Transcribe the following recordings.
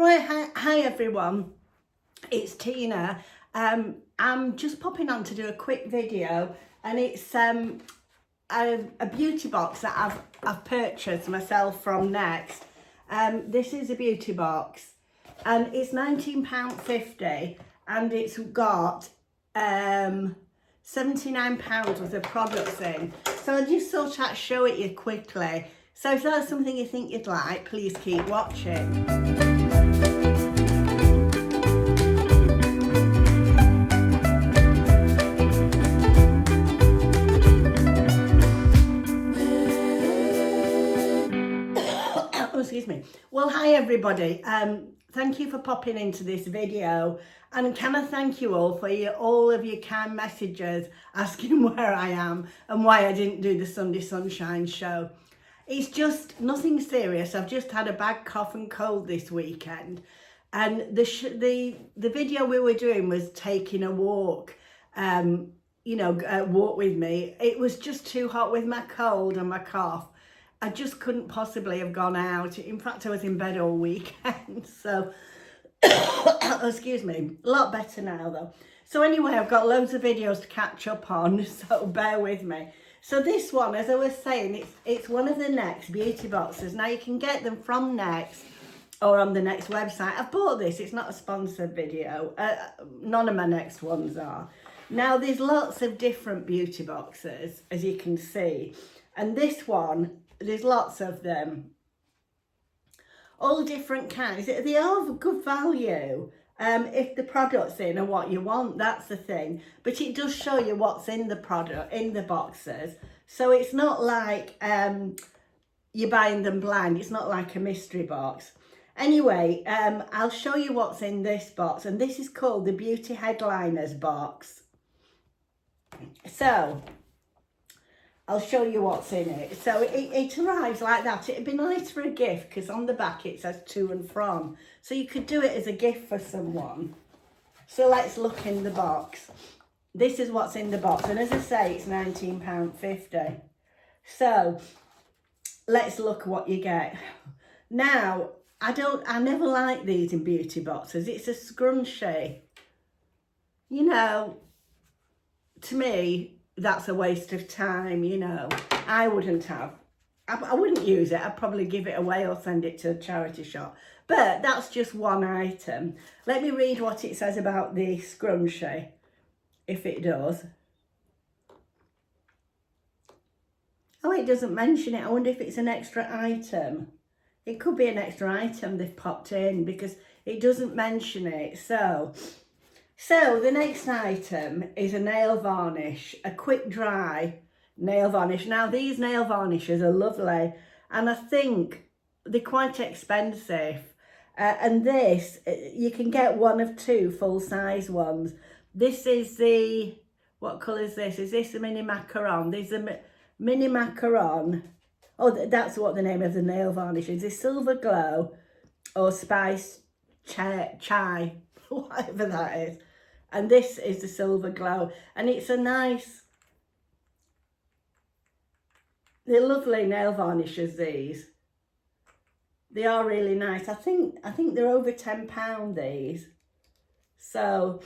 Right, hi everyone, it's Tina. I'm just popping on to do a quick video, and it's a beauty box that I've purchased myself from Next. This is a beauty box, and it's £19.50, and it's got £79 worth of products in. So I just thought I'd show it you quickly. So if that's something you think you'd like, please keep watching. Excuse me. Well, hi everybody. Thank you for popping into this video, and can I thank you all for all of your kind messages asking where I am and why I didn't do the Sunday Sunshine show. It's just nothing serious. I've just had a bad cough and cold this weekend, and the video we were doing was taking a walk. Walk with me. It was just too hot with my cold and my cough. I just couldn't possibly have gone out. In fact, I was in bed all weekend. So, excuse me, a lot better now though. So anyway, I've got loads of videos to catch up on, so bear with me. So this one, as I was saying, it's one of the Next beauty boxes. Now you can get them from Next or on the Next website. I've bought this, it's not a sponsored video. None of my Next ones are. Now there's lots of different beauty boxes, as you can see. And this one, there's lots of them, all different kinds. They are of good value if the product's in and what you want, that's the thing. But it does show you what's in the product, in the boxes. So it's not like you're buying them blind. It's not like a mystery box. Anyway, I'll show you what's in this box. And this is called the Beauty Headliners box. So I'll show you what's in it. So it arrives like that. It'd be nice for a gift because on the back it says to and from. So you could do it as a gift for someone. So let's look in the box. This is what's in the box. And as I say, it's £19.50. So let's look at what you get. Now, I never like these in beauty boxes. It's a scrunchie. You know, to me, that's a waste of time, you know. I wouldn't use it. I'd probably give it away or send it to a charity shop. But that's just one item. Let me read what it says about the scrunchie, if it does. Oh, it doesn't mention it. I wonder if it's an extra item. It could be an extra item they've popped in because it doesn't mention it. So the next item is a nail varnish, a quick dry nail varnish. Now these nail varnishes are lovely, and I think they're quite expensive. And this, you can get one of two full-size ones. This is the, what colour is this? Is this the mini macaron? There's a mini macaron. Oh, that's what the name of the nail varnish is. It's Silver Glow or Spice Chai, whatever that is. And this is the Silver Glow, and it's a nice, they're lovely nail varnishes, these. They are really nice. I think they're over £10, these. So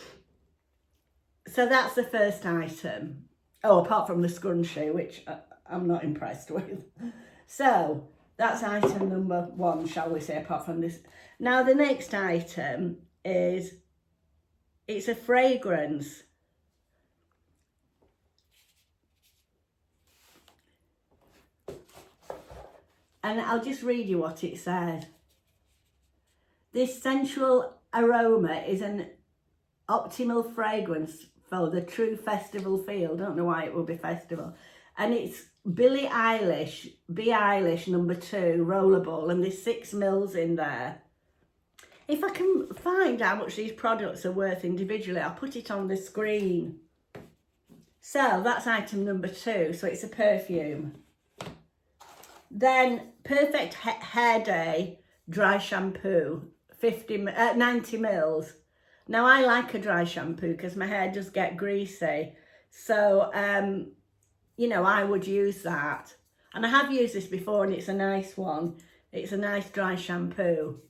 that's the first item. Oh, apart from the scrunchie, which I'm not impressed with. So that's item number one, shall we say, apart from this. Now the next item is, it's a fragrance. And I'll just read you what it says. This sensual aroma is an optimal fragrance for the true festival feel. Don't know why it would be festival. And it's Billie Eilish, B. Eilish #2 Rollerball, and there's 6 mils in there. If I can find how much these products are worth individually, I'll put it on the screen. So that's item number 2. So it's a perfume. Then Perfect Hair Day Dry Shampoo, 90 mils. Now I like a dry shampoo because my hair does get greasy. So, you know, I would use that. And I have used this before and it's a nice one. It's a nice dry shampoo.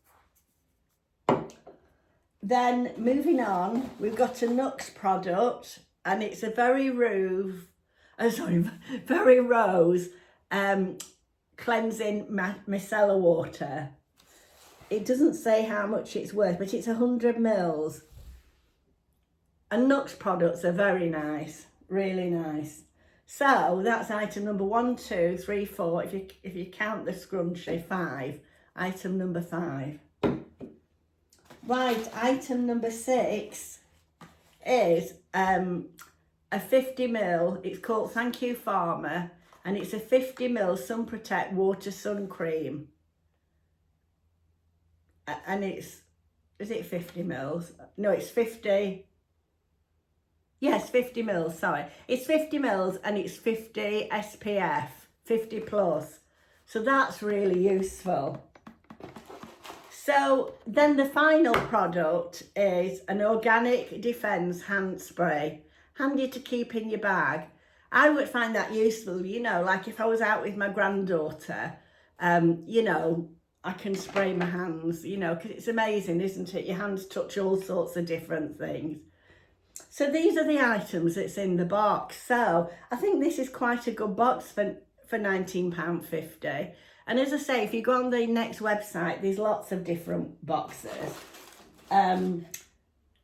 Then moving on, we've got a Nux product, and it's a very rose cleansing micellar water. It doesn't say how much it's worth, but it's 100 mils. And Nux products are very nice, really nice. So that's item number 1, 2, 3, 4. If you count the scrunchie, 5. Item number 5. Right, item number 6 is a 50 ml. It's called Thank You Farmer, and it's a 50 ml Sun Protect Water Sun Cream. And is it 50 mils? No, it's 50. Yes, 50 mils, sorry. It's 50 mils and it's 50 SPF, 50 plus. So that's really useful. So then the final product is an Organic Defence hand spray, handy to keep in your bag. I would find that useful, you know, like if I was out with my granddaughter, you know, I can spray my hands, you know, because it's amazing, isn't it? Your hands touch all sorts of different things. So these are the items that's in the box. So I think this is quite a good box for £19.50. And as I say, if you go on the next website, there's lots of different boxes.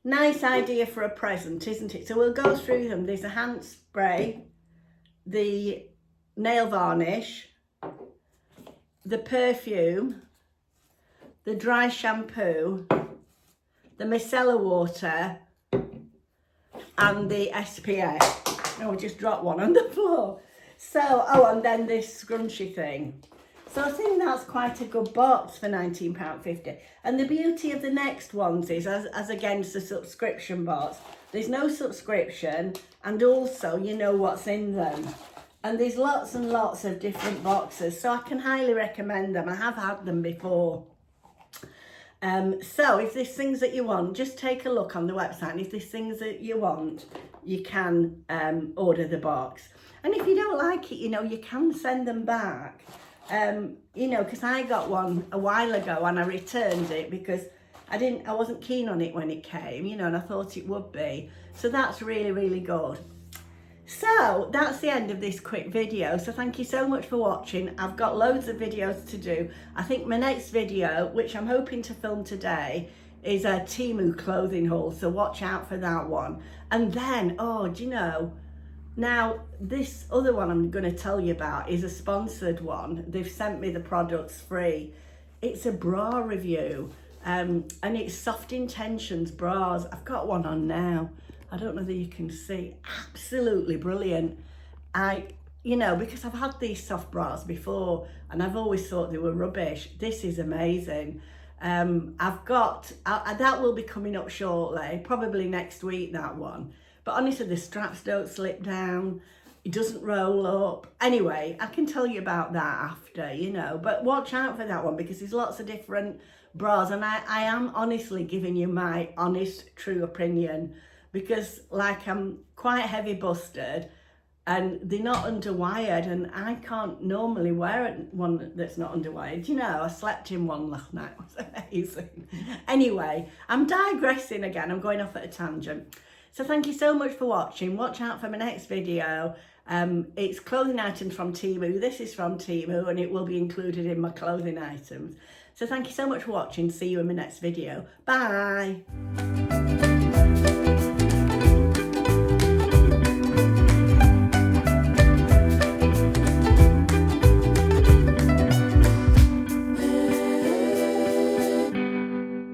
Nice idea for a present, isn't it? So we'll go through them. There's a hand spray, the nail varnish, the perfume, the dry shampoo, the micellar water, and the SPF. Oh, I just dropped one on the floor. So, oh, and then this scrunchie thing. So I think that's quite a good box for £19.50. And the beauty of the next ones is, as against the subscription box, there's no subscription, and also you know what's in them. And there's lots and lots of different boxes, so I can highly recommend them. I have had them before. So if there's things that you want, just take a look on the website. And if there's things that you want, you can order the box. And if you don't like it, you know, you can send them back. You know, because I got one a while ago and I returned it because I wasn't keen on it when it came, you know, and I thought it would be. So that's really, really good. So that's the end of this quick video. So thank you so much for watching. I've got loads of videos to do. I think my next video, which I'm hoping to film today, is a Temu clothing haul. So watch out for that one. And then, oh, do you know, now this other one I'm going to tell you about is a sponsored one. They've sent me the products free. It's a bra review, and it's Soft Intentions bras. I've got one on now. I don't know that you can see. Absolutely brilliant. You know, because I've had these soft bras before and I've always thought they were rubbish. This is amazing. That will be coming up shortly, probably next week, that one. But honestly, the straps don't slip down. It doesn't roll up. Anyway, I can tell you about that after, you know. But watch out for that one because there's lots of different bras. And I am honestly giving you my honest, true opinion. Because like I'm quite heavy busted and they're not underwired, and I can't normally wear one that's not underwired. You know, I slept in one last night. It was amazing. Anyway, I'm digressing again. I'm going off at a tangent. So thank you so much for watching. Watch out for my next video. It's clothing items from Temu. This is from Temu and it will be included in my clothing items. So thank you so much for watching. See you in my next video. Bye.